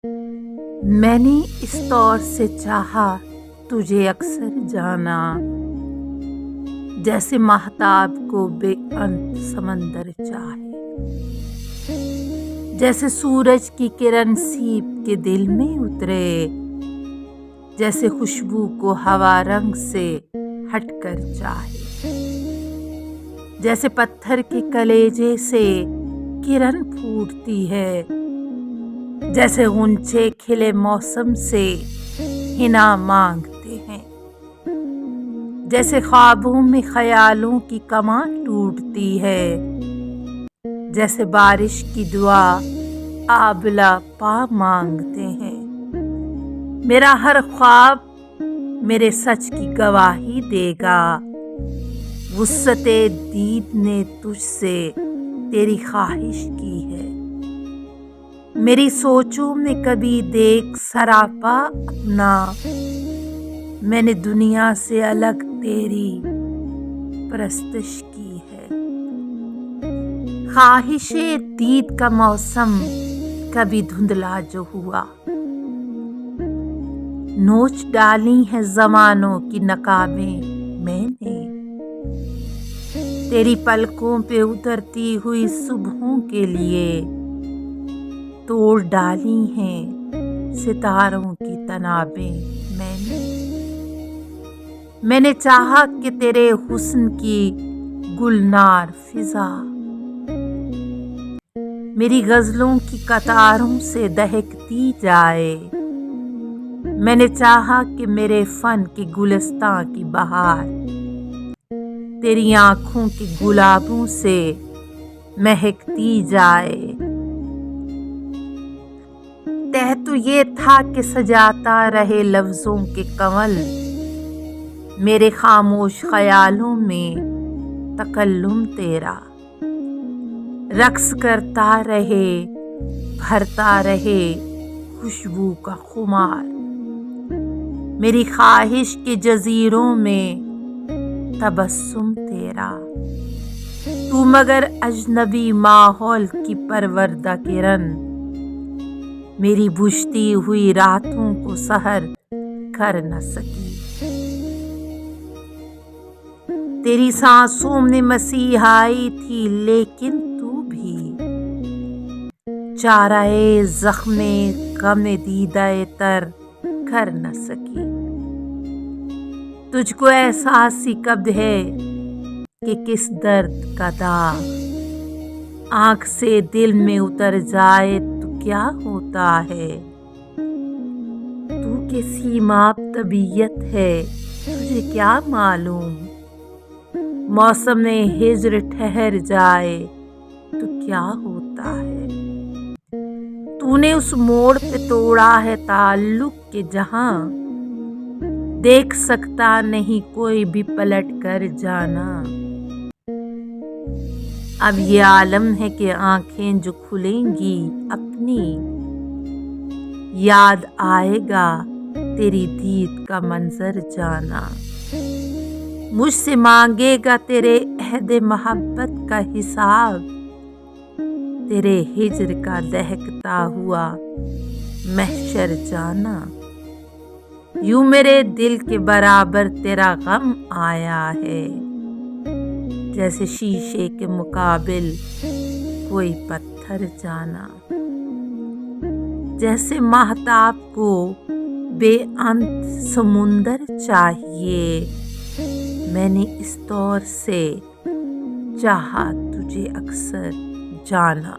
میں نے اس طور سے چاہا تجھے اکثر جانا، جیسے ماہتاب کو بے انت سمندر چاہے، جیسے سورج کی کرن سیب کے دل میں اترے، جیسے خوشبو کو ہوا رنگ سے ہٹ کر چاہے، جیسے پتھر کے کلیجے سے کرن پھوٹتی ہے، جیسے غنچے کھلے موسم سے حنا مانگتے ہیں، جیسے خوابوں میں خیالوں کی کمان ٹوٹتی ہے، جیسے بارش کی دعا آبلہ پا مانگتے ہیں۔ میرا ہر خواب میرے سچ کی گواہی دے گا، وسعت دید نے تجھ سے تیری خواہش کی ہے۔ میری سوچوں میں کبھی دیکھ سراپا اپنا، میں نے دنیا سے الگ تیری پرستش کی ہے۔ خواہش دید کا موسم کبھی دھندلا جو ہوا، نوچ ڈالی ہیں زمانوں کی نقابیں میں نے، تیری پلکوں پہ اترتی ہوئی صبحوں کے لیے توڑ ڈالی ہیں ستاروں کی تنابیں میں نے چاہا کہ تیرے حسن کی گلنار فضا میری غزلوں کی قطاروں سے دہکتی جائے، میں نے چاہا کہ میرے فن کی گلستاں کی بہار تیری آنکھوں کے گلابوں سے مہکتی جائے۔ طے تو یہ تھا کہ سجاتا رہے لفظوں کے کنول، میرے خاموش خیالوں میں تکلم تیرا رقص کرتا رہے، بھرتا رہے خوشبو کا خمار میری خواہش کے جزیروں میں تبسم تیرا۔ تو مگر اجنبی ماحول کی پروردہ کرن، میری بجھتی ہوئی راتوں کو سحر کر نہ سکی۔ تیری سانسوں میں مسیحائی تھی لیکن تو بھی چارہ زخم غم دیدہ تر کر نہ سکی۔ تجھ کو احساس ہی کب ہے کہ کس درد کا داغ آنکھ سے دل میں اتر جائے تو کیا ہوتا ہے۔ تو کہ سیماب طبیعت ہے تجھے کیا معلوم، موسم ہجر ٹھہر جائے تو کیا ہوتا ہے۔ تو نے اس موڑ پہ توڑا ہے تعلق کے جہاں دیکھ سکتا نہیں کوئی بھی پلٹ کر جانا۔ اب یہ عالم ہے کہ آنکھیں جو کھلیں گی اپنی، یاد آئے گا تیری دید کا منظر جانا۔ مجھ سے مانگے گا تیرے عہد محبت کا حساب، تیرے ہجر کا دہکتا ہوا محشر جانا۔ یوں میرے دل کے برابر تیرا غم آیا ہے، جیسے شیشے کے مقابل کوئی پتھر جانا، جیسے ماہتاب کو بے انت سمندر چاہیے، میں نے اس طور سے چاہا تجھے اکثر جانا۔